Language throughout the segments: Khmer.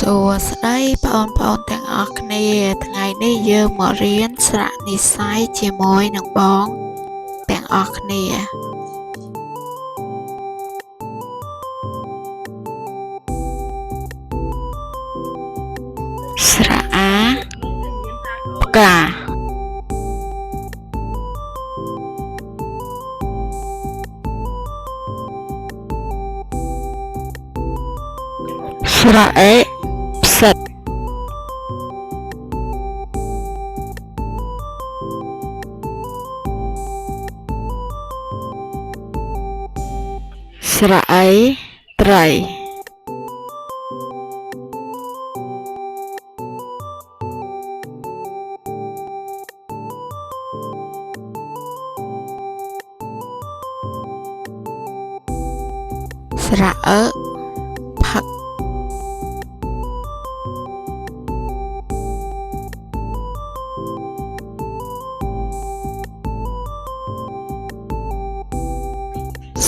សួស្តីបងប្អូនទាំងអស់គ្នាថ្ងៃនេះយើងមករៀនស្រៈនិស្ស័យជាមួយនឹងបងទាំងអស់គ្នាស្រៈអាផ្កាស្រៈអេផ្សិតស្រៈអីត្រីស្រៈអឺផឹក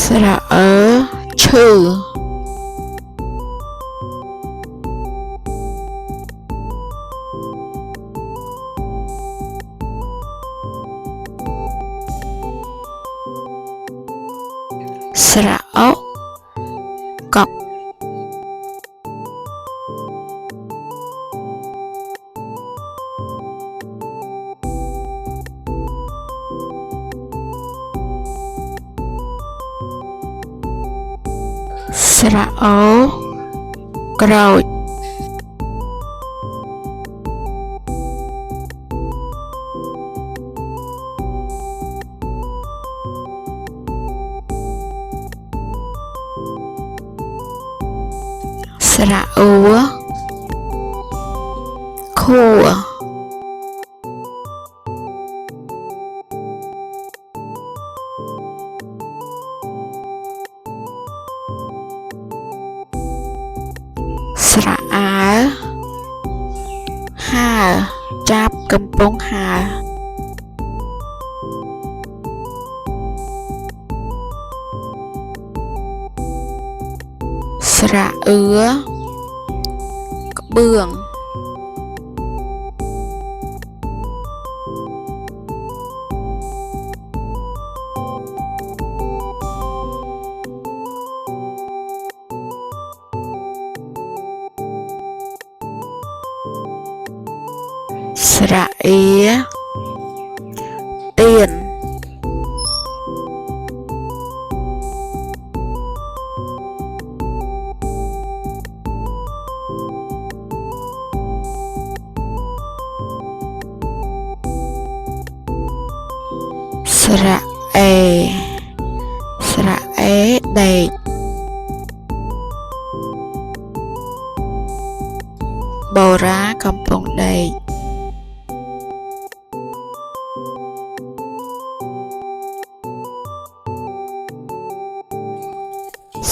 ស្រៈអឺឈឺស្រៈអុកុកស្រៈអូក្រូចស្រៈអ៊ូខួរស្រៈអាហើរចាប់កំពុងហើរស្រៈអឿក្បឿងស្រៈអៀទៀនស្រៈអេស្រៈអេដេកបូរ៉ាកំពុងដេក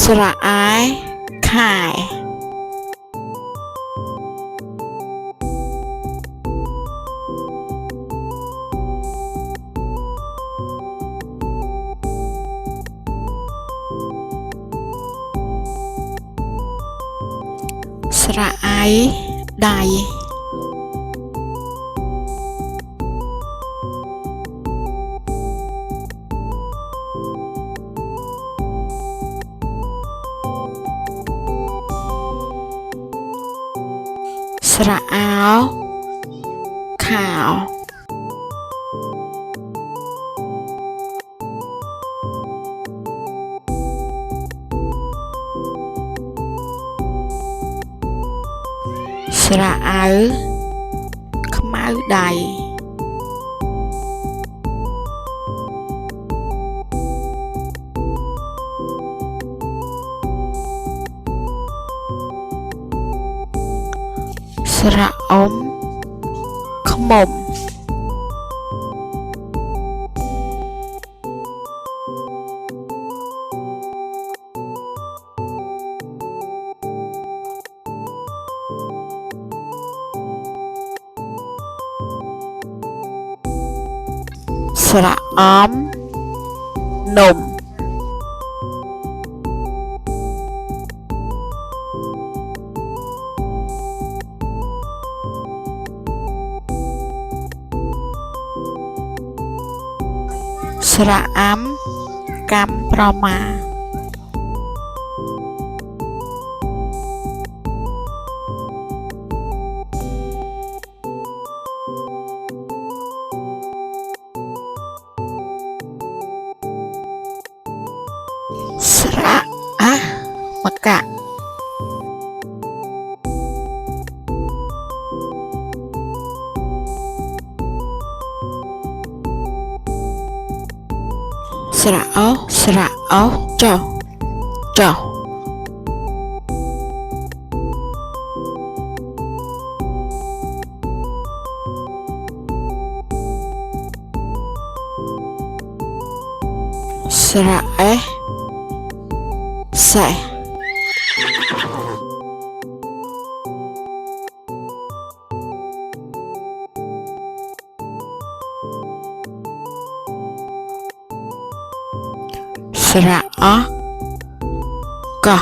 ស្រៈអាយខែស្រៈអាយដៃស្រៈអាវខោស្រៈអៅខ្មៅដៃស្រៈអុំខ្មុំស្រៈអំនំ ស្រ ระอ้ำกำประมาสระอะมะกะสระเอาสระเอาเจ้าเจ้าสระเอใส่สระอะกะ